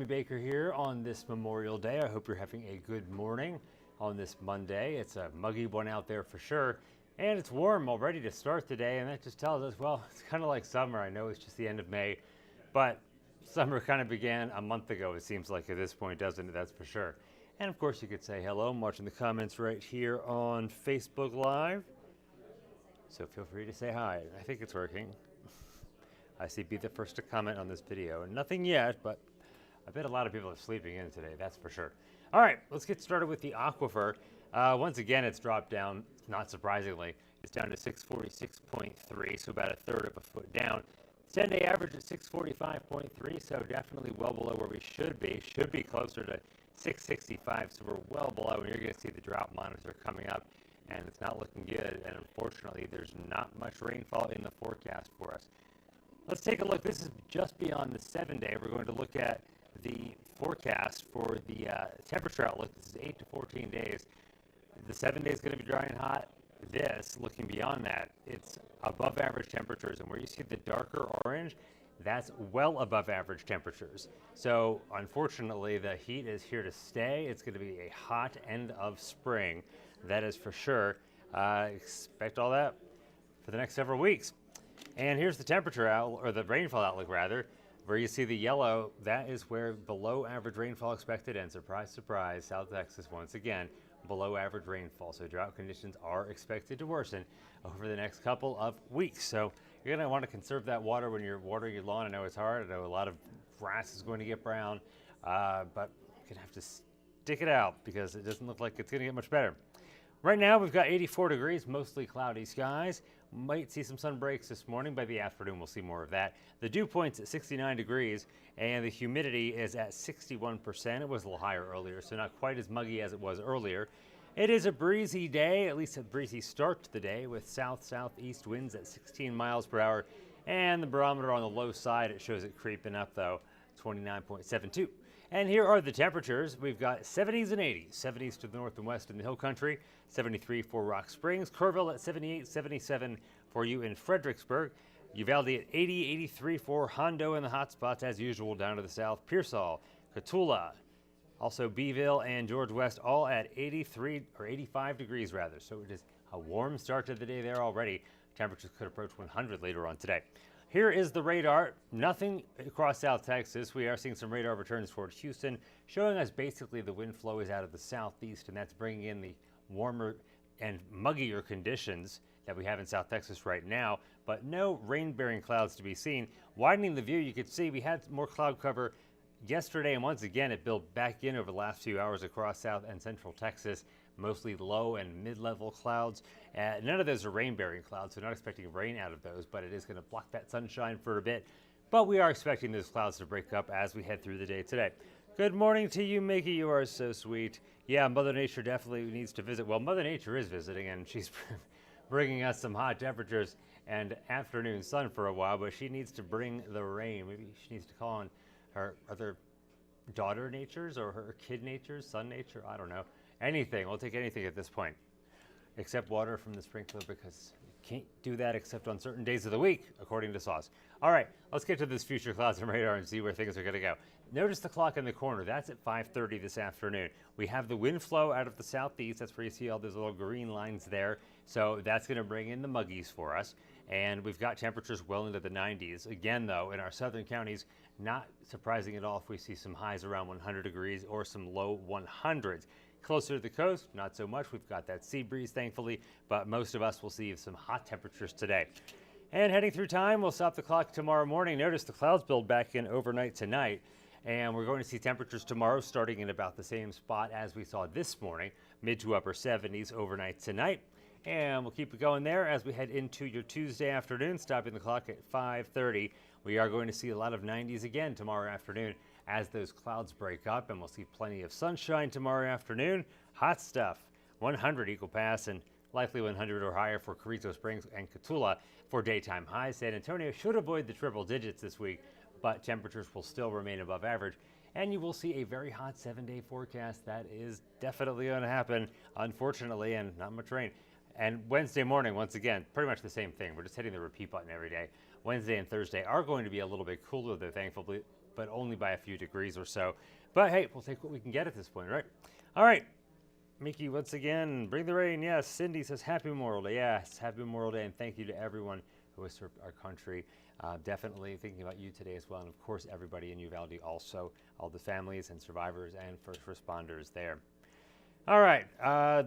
Jeremy Baker here on this Memorial Day. I hope you're having a good morning on this Monday. It's a muggy one out there for sure, and it's warm already to start the day, and that just tells us, well, it's kind of like summer. I know it's just the end of May, but summer kind of began a month ago, it seems like at this point, doesn't it? That's for sure. And of course, you could say hello. I'm watching the comments right here on Facebook Live, so feel free to say hi. I think it's working. I see be the first to comment on this video. Nothing yet, but I bet a lot of people are sleeping in today, that's for sure. All right, let's get started with the aquifer. Once again, it's dropped down, not surprisingly. It's down to 646.3, so about a third of a foot down. 10-day average at 645.3, so definitely well below where we should be. Should be closer to 665, so we're well below, and you're going to see the drought monitor coming up, and it's not looking good, and unfortunately, there's not much rainfall in the forecast for us. Let's take a look. This is just beyond the 7-day. We're going to look at the forecast for the temperature outlook. This is 8 to 14 days. The 7 day is going to be dry and hot. This, looking beyond that, it's above average temperatures. And where you see the darker orange, that's well above average temperatures. So unfortunately, the heat is here to stay. It's going to be a hot end of spring. That is for sure. Expect all that for the next several weeks. And here's the temperature outlook, or the rainfall outlook rather, where you see the yellow. That is where below average rainfall expected, and surprise, surprise, South Texas once again below average rainfall. So drought conditions are expected to worsen over the next couple of weeks. So you're going to want to conserve that water when you're watering your lawn. I know it's hard. I know a lot of grass is going to get brown, but you're going to have to stick it out because it doesn't look like it's going to get much better. Right now, we've got 84 degrees, mostly cloudy skies. Might see some sun breaks this morning. By the afternoon, we'll see more of that. The dew point's at 69 degrees, and the humidity is at 61%. It was a little higher earlier, so not quite as muggy as it was earlier. It is a breezy day, at least a breezy start to the day, with south-southeast winds at 16 miles per hour. And the barometer on the low side, it shows it creeping up, though, 29.72. And here are the temperatures. We've got 70s and 80s. 70s to the north and west in the hill country, 73 for Rock Springs, Kerrville at 78, 77 for you in Fredericksburg, Uvalde at 80, 83 for Hondo in the hot spots as usual down to the south, Pearsall, Cotulla, also Beeville and George West all at 83 or 85 degrees rather. So it is a warm start to the day there already. Temperatures could approach 100 later on today. Here is the radar. Nothing across South Texas. We are seeing some radar returns towards Houston, showing us basically the wind flow is out of the southeast, and that's bringing in the warmer and muggier conditions that we have in South Texas right now, but no rain-bearing clouds to be seen. Widening the view, you can see we had more cloud cover yesterday, and once again, it built back in over the last few hours across South and Central Texas. Mostly low and mid-level clouds. None of those are rain-bearing clouds, so not expecting rain out of those, but it is going to block that sunshine for a bit. But we are expecting those clouds to break up as we head through the day today. Good morning to you, Mickey. You are so sweet. Yeah, Mother Nature definitely needs to visit. Well, Mother Nature is visiting, and she's bringing us some hot temperatures and afternoon sun for a while, but she needs to bring the rain. Maybe she needs to call on her other daughter natures or her kid natures, son nature, I don't know. Anything, we'll take anything at this point, except water from the sprinkler because you can't do that except on certain days of the week, according to Sauce. All right, let's get to this future clouds and radar and see where things are going to go. Notice the clock in the corner. That's at 5:30 this afternoon. We have the wind flow out of the southeast. That's where you see all those little green lines there. So that's going to bring in the muggies for us. And we've got temperatures well into the 90s. Again, though, in our southern counties, not surprising at all if we see some highs around 100 degrees or some low 100s. Closer to the coast, not so much. We've got that sea breeze, thankfully, but most of us will see some hot temperatures today. And heading through time, we'll stop the clock tomorrow morning. Notice the clouds build back in overnight tonight, and we're going to see temperatures tomorrow starting in about the same spot as we saw this morning, mid to upper 70s overnight tonight. And we'll keep it going there as we head into your Tuesday afternoon, stopping the clock at 5:30. We are going to see a lot of 90s again tomorrow afternoon as those clouds break up, and we'll see plenty of sunshine tomorrow afternoon. Hot stuff. 100 Eagle Pass and likely 100 or higher for Carrizo Springs and Cotulla for daytime highs. San Antonio should avoid the triple digits this week, but temperatures will still remain above average. And you will see a very hot 7-day forecast. That is definitely going to happen, unfortunately, and not much rain. And Wednesday morning, once again, pretty much the same thing. We're just hitting the repeat button every day. Wednesday and Thursday are going to be a little bit cooler, though, but only by a few degrees or so. But hey, we'll take what we can get at this point, right? All right. Mickey, once again, bring the rain. Yes, Cindy says Happy Memorial Day. Yes, Happy Memorial Day, and thank you to everyone who has served our country. Definitely thinking about you today as well, and of course everybody in Uvalde also, all the families and survivors and first responders there. All right,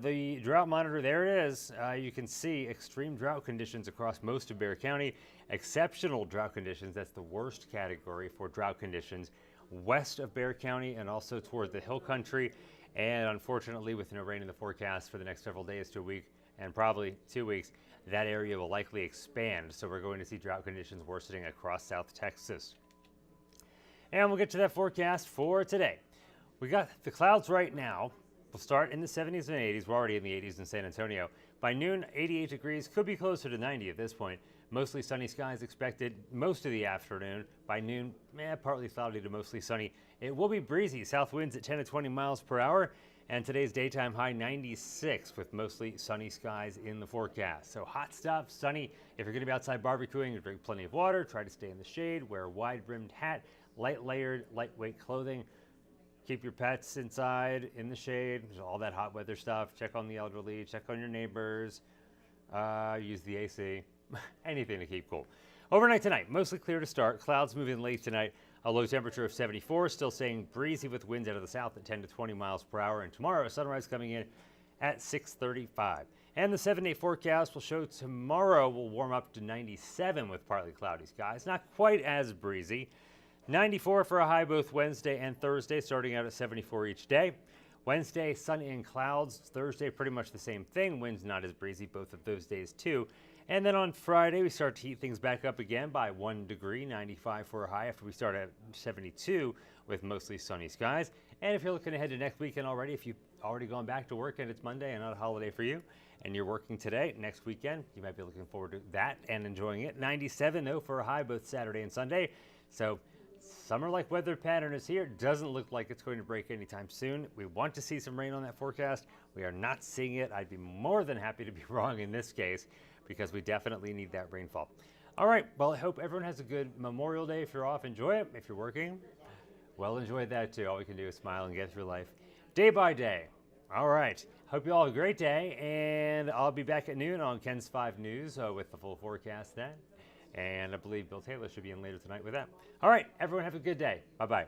the drought monitor, there it is. You can see extreme drought conditions across most of Bexar County. Exceptional drought conditions, that's the worst category for drought conditions west of Bexar County and also toward the hill country. And unfortunately, with no rain in the forecast for the next several days to a week and probably 2 weeks, that area will likely expand. So we're going to see drought conditions worsening across South Texas. And we'll get to that forecast for today. We got the clouds right now. We'll start in the 70s and 80s. We're already in the 80s in San Antonio. By noon, 88 degrees, could be closer to 90 at this point. Mostly sunny skies expected most of the afternoon. By noon, partly cloudy to mostly sunny. It will be breezy, south winds at 10 to 20 miles per hour. And today's daytime high 96 with mostly sunny skies in the forecast. So hot stuff, sunny. If you're going to be outside barbecuing, drink plenty of water, try to stay in the shade, wear a wide-brimmed hat, light layered, lightweight clothing. Keep your pets inside, in the shade. There's all that hot weather stuff. Check on the elderly, check on your neighbors, use the AC, anything to keep cool. Overnight tonight, mostly clear to start. Clouds move in late tonight. A low temperature of 74, still staying breezy with winds out of the south at 10 to 20 miles per hour. And tomorrow, sunrise coming in at 6:35. And the 7-day forecast will show tomorrow will warm up to 97 with partly cloudy skies. Not quite as breezy. 94 for a high both Wednesday and Thursday, starting out at 74 each day. Wednesday, sunny and clouds. Thursday, pretty much the same thing. Winds not as breezy both of those days too. And then on Friday, we start to heat things back up again by 1 degree, 95 for a high after we start at 72 with mostly sunny skies. And if you're looking ahead to next weekend already, if you've already gone back to work and it's Monday and not a holiday for you, and you're working today, next weekend, you might be looking forward to that and enjoying it. 97 though for a high both Saturday and Sunday. So summer-like weather pattern is here. Doesn't look like it's going to break anytime soon. We want to see some rain on that forecast. We are not seeing it. I'd be more than happy to be wrong in this case because we definitely need that rainfall. All right, well, I hope everyone has a good Memorial Day. If you're off, enjoy it. If you're working, well, enjoy that too. All we can do is smile and get through life day by day. All right, hope you all have a great day, and I'll be back at noon on Ken's 5 News with the full forecast then. And I believe Bill Taylor should be in later tonight with that. All right, everyone have a good day. Bye-bye.